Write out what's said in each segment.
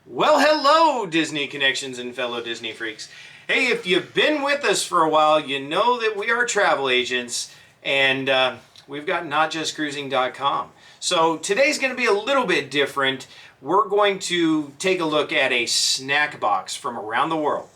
Well, hello, Disney Connections and fellow Disney freaks. Hey, if you've been with us for a while, you know that we are travel agents, and we've got notjustcruising.com. So today's going to be a little bit different. We're going to take a look at a snack box from around the world.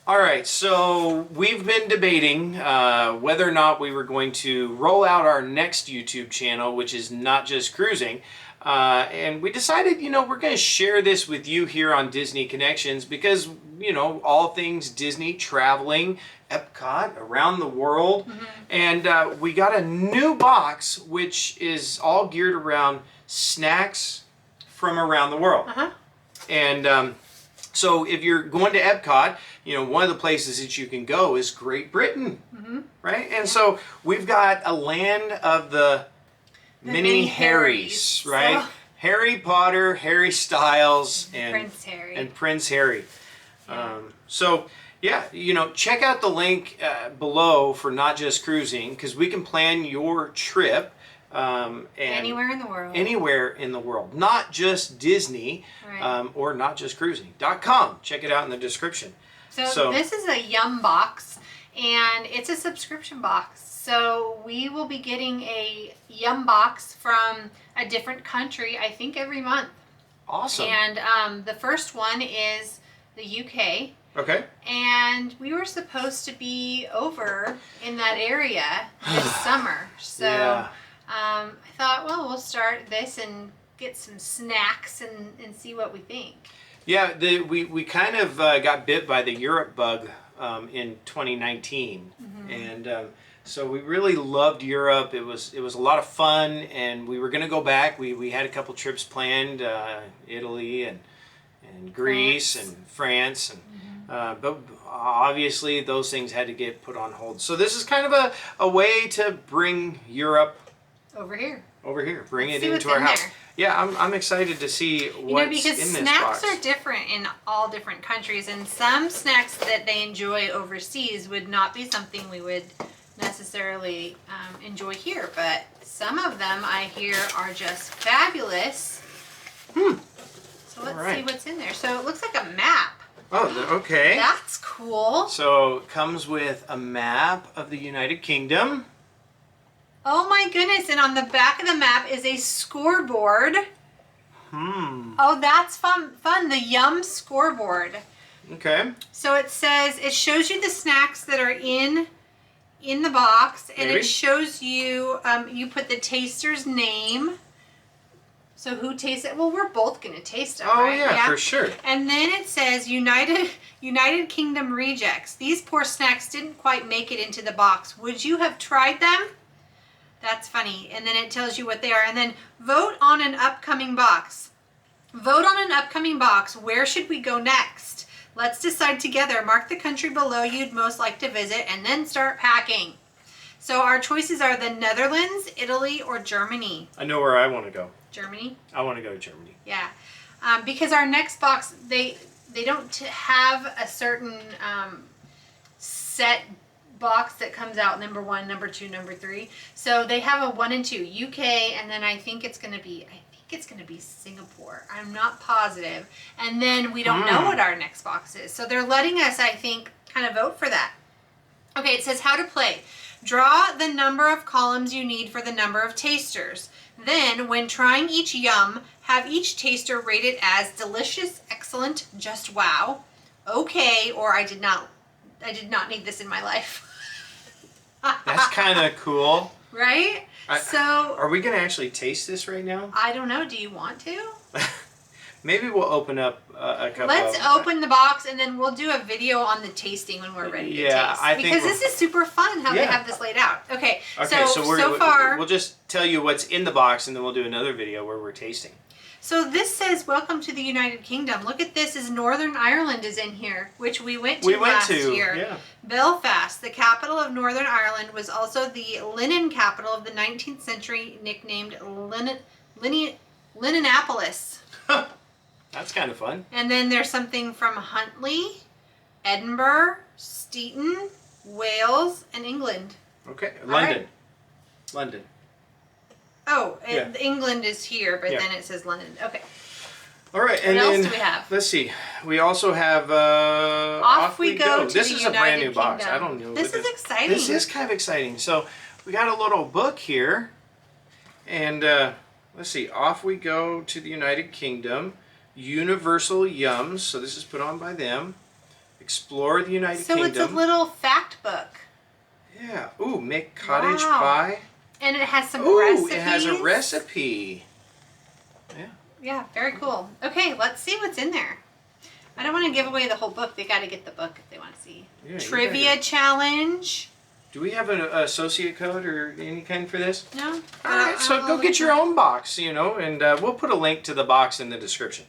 Alright, so we've been debating whether or not we were going to roll out our next YouTube channel, which is Not Just Cruising. And we decided, we're going to share this with you here on Disney Connections because, all things Disney, traveling, Epcot, around the world. Mm-hmm. And we got a new box, which is all geared around snacks from around the world. Uh-huh. And so if you're going to Epcot, one of the places that you can go is Great Britain, mm-hmm. right? And so we've got a land of the mini Harrys, right? So... Harry Potter, Harry Styles, and Prince Harry. Yeah. Check out the link below for Not Just Cruising, because we can plan your trip. And anywhere in the world. Anywhere in the world. Not just Disney, right. Or notjustcruising.com. Check it out in the description. So this is a Yum box, and it's a subscription box. So we will be getting a Yum box from a different country, I think every month. Awesome. And the first one is the UK. Okay. And we were supposed to be over in that area this summer. So yeah. I thought, well, we'll start this and get some snacks and see what we think. Yeah, we kind of got bit by the Europe bug in 2019, mm-hmm. and so we really loved Europe. It was a lot of fun, and we were going to go back. We had a couple trips planned, Italy and Greece and France, and mm-hmm. But obviously those things had to get put on hold. So this is kind of a way to bring Europe over here. Bring it into our house. There. Yeah, I'm excited to see what's because in this snacks box. Are different in all different countries, and some snacks that they enjoy overseas would not be something we would necessarily enjoy here. But some of them I hear are just fabulous. So let's see what's in there. So it looks like a map. Oh, okay. That's cool. So it comes with a map of the United Kingdom. Oh my goodness, and on the back of the map is a scoreboard. Oh, that's fun. The Yum scoreboard. Okay. So it shows you the snacks that are in the box, and it shows you, you put the taster's name. So who tastes it? Well, we're both going to taste them, right? Yeah, for sure. And then it says United Kingdom rejects. These poor snacks didn't quite make it into the box. Would you have tried them? That's funny. And then it tells you what they are. And then vote on an upcoming box. Vote on an upcoming box. Where should we go next? Let's decide together. Mark the country below you'd most like to visit and then start packing. So our choices are the Netherlands, Italy, or Germany. I know where I want to go. Germany? I want to go to Germany. Yeah. Because our next box, they don't have a certain set box that comes out number 1, number 2, number 3. So they have a 1 and 2, UK, and then I think it's going to be Singapore. I'm not positive. And then we don't know what our next box is. So they're letting us, I think, kind of vote for that. Okay, it says how to play. Draw the number of columns you need for the number of tasters. Then, when trying each Yum, have each taster rate it as delicious, excellent, just wow, okay, or I did not need this in my life. That's kind of cool. Right? Are we going to actually taste this right now? I don't know. Do you want to? Maybe we'll open up a couple. Let's open the box, and then we'll do a video on the tasting when we're ready to taste. Because this is super fun how they have this laid out. Okay, so far... We'll just tell you what's in the box, and then we'll do another video where we're tasting. So this says, welcome to the United Kingdom. Look at this, is Northern Ireland is in here, which we went to last year. Yeah. Belfast, the capital of Northern Ireland, was also the linen capital of the 19th century, nicknamed Linenopolis. That's kind of fun. And then there's something from Huntly, Edinburgh, Steeton, Wales, and England. Okay, London. Right. London. Oh, Yeah. England is here, but Yeah. then it says London. Okay. All right, and What else then do we have? let's see. We also have Off We Go to This the is a brand new United box. Kingdom. I don't know. This what is exciting. This is kind of exciting. So we got a little book here, and let's see. Off we go to the United Kingdom. Universal Yums. So this is put on by them. Explore the United So Kingdom. it's a little fact book. Yeah. Ooh, make cottage Wow. pie. And it has some Ooh, recipes. it has a recipe. Yeah. Yeah, very cool. Okay, let's see what's in there. I don't want to give away the whole book. They got to get the book if they want to see. Yeah, you Trivia gotta- challenge. Do we have an associate code or any kind for this? No? All right, so go get your own box, you know, and we'll put a link to the box in the description.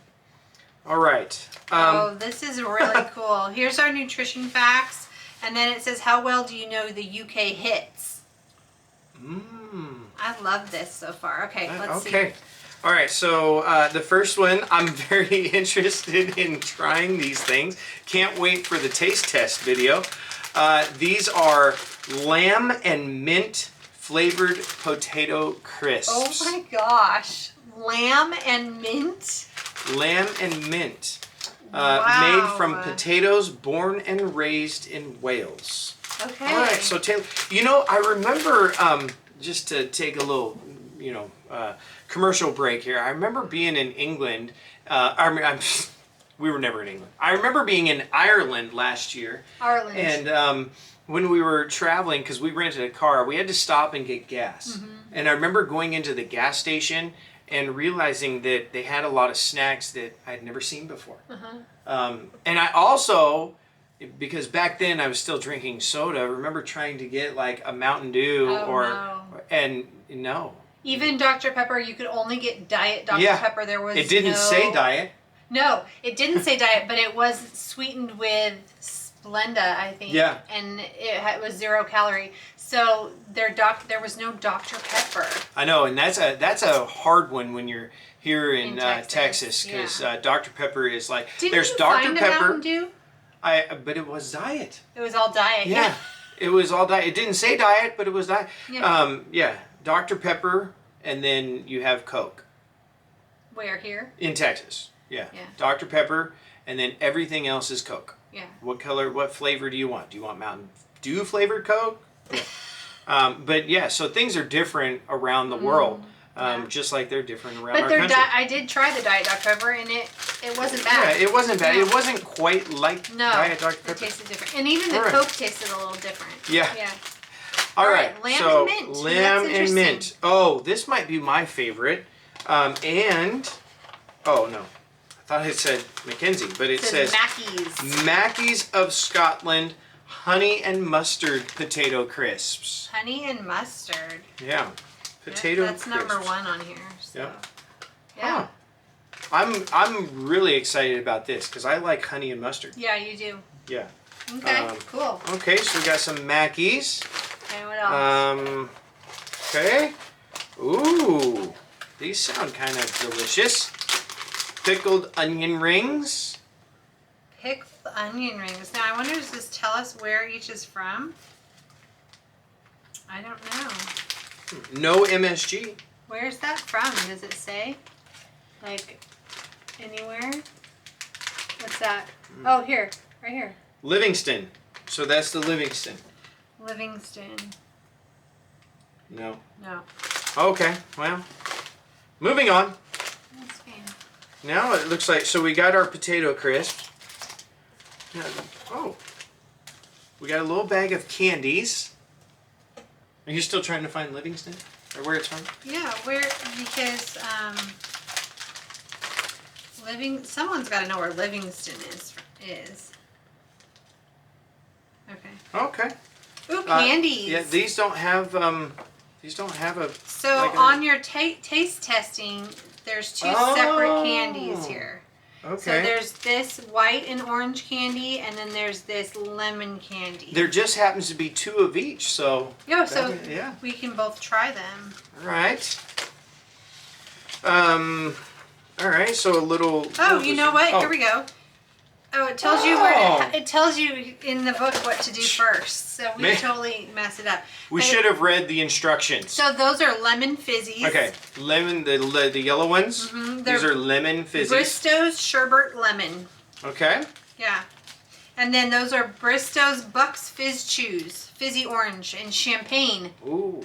All right. Oh, this is really cool. Here's our nutrition facts. And then it says, how well do you know the UK hits? I love this so far. Okay, let's see. Okay. All right, so the first one, I'm very interested in trying these things. Can't wait for the taste test video. These are lamb and mint flavored potato crisps. Oh my gosh. Lamb and mint? Lamb and mint. Wow. Made from potatoes born and raised in Wales. Okay. All right, so Taylor, you know, I remember, just to take a little, you know, commercial break here. I remember being in England. We were never in England. I remember being in Ireland last year. Ireland. And when we were traveling, because we rented a car, we had to stop and get gas. And I remember going into the gas station and realizing that they had a lot of snacks that I'd never seen before. And I also, because back then I was still drinking soda, I remember trying to get like a Mountain Dew and no. Even Dr. Pepper, you could only get Diet Dr. Yeah. Pepper. There was It didn't say diet. No, it didn't say diet, but it was sweetened with Splenda, I think. Yeah. And it was 0 calorie. So there was no Dr. Pepper. I know, and that's a hard one when you're here in Texas, Texas, because yeah. Dr. Pepper is like Didn't there's you Dr. find a Pepper. Mountain Dew? But it was diet. It was all diet. Yeah, it was all diet. It didn't say diet, but it was diet. Yeah. Yeah, Dr. Pepper, and then you have Coke. Where here? In Texas. Yeah. Yeah. Dr. Pepper, and then everything else is Coke. Yeah. What color, what flavor do you want? Do you want Mountain Dew flavored Coke? Yeah. But yeah, so things are different around the world, just like they're different around But our country. I did try the Diet Dr. Pepper, and it wasn't bad. Yeah, it wasn't bad. No. It wasn't quite like Diet Dr. it Pepper. tasted different. And even the All right. Coke tasted a little different. Yeah. Yeah. All right, lamb so and mint. lamb That's and interesting. mint. Oh, this might be my favorite. And oh no, I thought it said Mackenzie, but it says Mackey's. Mackey's of Scotland honey and mustard potato crisps. Honey and mustard. Yeah, potato That's crisps. number 1 on here. So. Yep. Yeah. Huh. I'm really excited about this because I like honey and mustard. Yeah, you do. Yeah. Okay, cool. Okay, so we got some Mackey's. Okay, what else? Okay. Ooh, these sound kind of delicious. Pickled onion rings. Pickled onion rings. Now, I wonder, does this tell us where each is from? I don't know. No MSG. Where's that from? Does it say? Like, anywhere? What's that? Oh, here. Right here. Livingston. So that's the Livingston. Livingston. No. No. Okay, well, moving on. That's fine. Now it looks like, so we got our potato crisps. Now, oh, we got a little bag of candies. Are you still trying to find Livingston? Or where it's from? Yeah, because someone's got to know where Livingston is. Okay. Okay. Ooh, candies. Yeah, these don't have These don't have a... So like on your taste testing, there's two separate candies here. Okay. So there's this white and orange candy, and then there's this lemon candy. There just happens to be 2 of each, so... Yeah, we can both try them. All right. All right, so a little... Oh, you know what? Here we go. Oh, it tells you it tells you in the book what to do first. So we totally messed it up. We should have read the instructions. So those are lemon fizzies. Okay, lemon, the yellow ones. Mm-hmm. These are lemon fizzies. Bristow's Sherbet Lemon. Okay. Yeah. And then those are Bristow's Bucks Fizz Chews, fizzy orange and champagne. Ooh.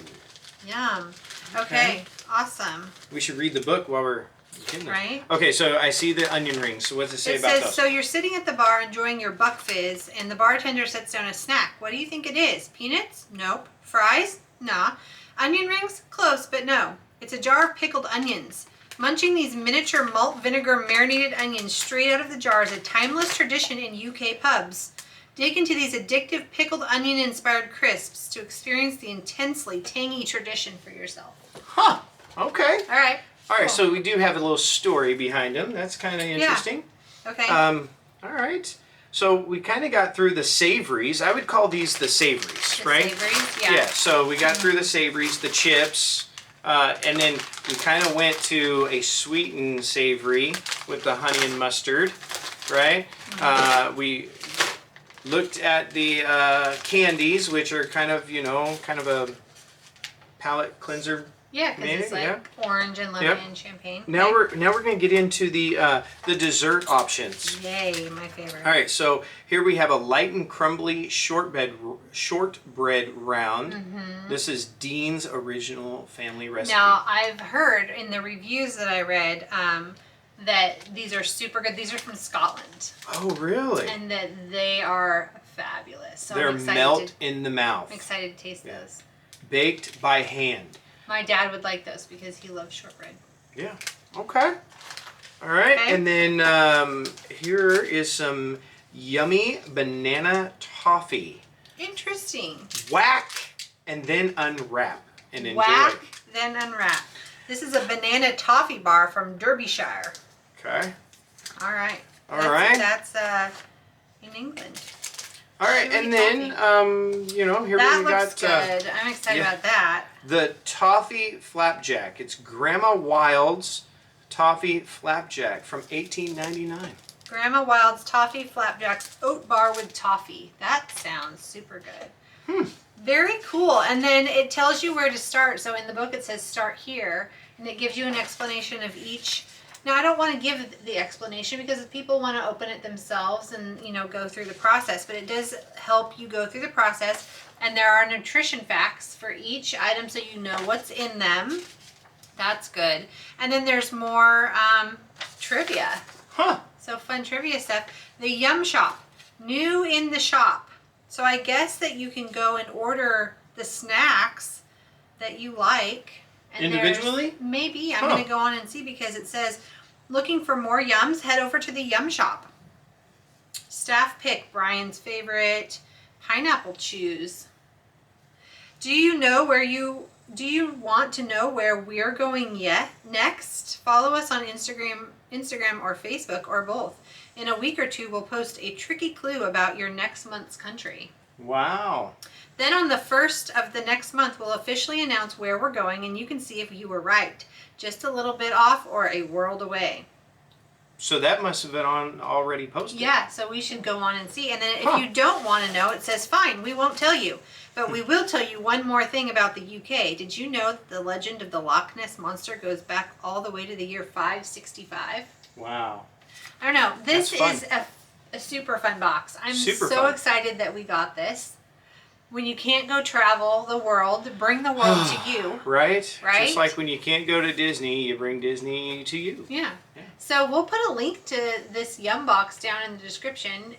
Yum. Okay. Awesome. We should read the book while we're... Right? Okay, so I see the onion rings. So what's it say about those? It says, so you're sitting at the bar enjoying your Buck Fizz, and the bartender sets down a snack. What do you think it is? Peanuts? Nope. Fries? Nah. Onion rings? Close, but no. It's a jar of pickled onions. Munching these miniature malt vinegar marinated onions straight out of the jar is a timeless tradition in UK pubs. Dig into these addictive pickled onion-inspired crisps to experience the intensely tangy tradition for yourself. Huh. Okay. All right. All right, so we do have a little story behind them. That's kind of interesting. Yeah. Okay. All right. So we kind of got through the savories. I would call these the savories, right? Savories, yeah. Yeah, so we got through the savories, the chips, and then we kind of went to a sweet and savory with the honey and mustard, right? We looked at the candies, which are kind of, kind of a palate cleanser. Yeah, because it's like orange and lemon and champagne. Now we're going to get into the dessert options. Yay, my favorite. All right, so here we have a light and crumbly shortbread round. Mm-hmm. This is Dean's original family recipe. Now I've heard in the reviews that I read that these are super good. These are from Scotland. Oh, really? And that they are fabulous. So they're melt in the mouth. I'm excited to taste those. Baked by hand. My dad would like those because he loves shortbread. Yeah. Okay. All right. Okay. And then here is some yummy banana toffee. Interesting. Whack and then unwrap and enjoy. Whack, then unwrap. This is a banana toffee bar from Derbyshire. Okay. All right. That's in England. All right, and then, here we got... That looks good. I'm excited about that. The Toffee Flapjack. It's Grandma Wild's Toffee Flapjack from 1899. Grandma Wild's Toffee Flapjack's Oat Bar with Toffee. That sounds super good. Very cool. And then it tells you where to start. So in the book it says start here, and it gives you an explanation of each. Now, I don't want to give the explanation because people want to open it themselves and, go through the process. But it does help you go through the process. And there are nutrition facts for each item so you know what's in them. That's good. And then there's more trivia. Huh. So fun trivia stuff. The Yum Shop. New in the shop. So I guess that you can go and order the snacks that you like. And individually? Maybe. I'm going to go on and see because it says, looking for more yums, head over to the Yum Shop. Staff pick, Brian's favorite, pineapple chews. Do you want to know where we're going next? Follow us on Instagram or Facebook or both. In a week or two, we'll post a tricky clue about your next month's country. Wow. Then on the 1st of the next month, we'll officially announce where we're going, and you can see if you were right. Just a little bit off or a world away. So that must have been already posted. Yeah, so we should go on and see. And then if you don't want to know, it says, fine, we won't tell you. But we will tell you one more thing about the UK. Did you know that the legend of the Loch Ness Monster goes back all the way to the year 565? Wow. I don't know. This is a super fun box. I'm so excited that we got this. When you can't go travel the world, bring the world to you. Right? Just like when you can't go to Disney, you bring Disney to you. Yeah. So we'll put a link to this Yum box down in the description.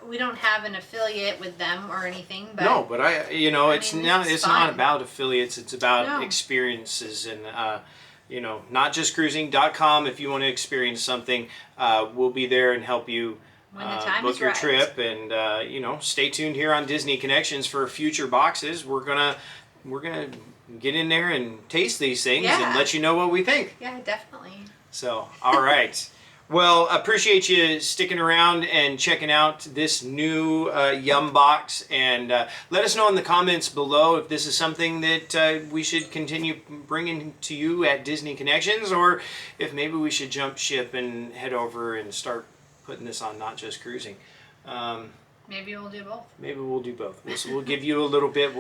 We don't have an affiliate with them or anything, but no, but it's not about affiliates. It's about experiences and not just cruising.com. If you want to experience something, we'll be there and help you. When the time book is your right. trip and stay tuned here on Disney Connections for future boxes. We're gonna get in there and taste these things Yeah. and let you know what we think. Yeah, definitely. So, all right. Well, appreciate you sticking around and checking out this new Yum box, and let us know in the comments below if this is something that we should continue bringing to you at Disney Connections, or if maybe we should jump ship and head over and start putting this on Not Just Cruising. Maybe we'll do both. Maybe we'll do both. We'll give you a little bit.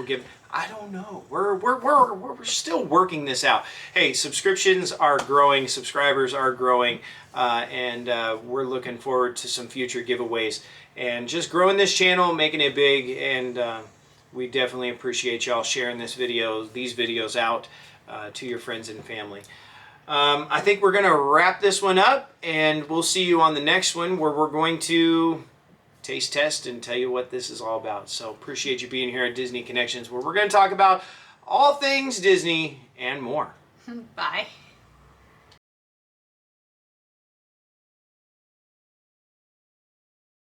I don't know. We're still working this out. Hey, subscriptions are growing, subscribers are growing, and we're looking forward to some future giveaways and just growing this channel, making it big. And we definitely appreciate y'all sharing these videos out to your friends and family. I think we're gonna wrap this one up, and we'll see you on the next one, where we're going to taste test and tell you what this is all about. So appreciate you being here at Disney Connections, where we're going to talk about all things Disney and more. Bye.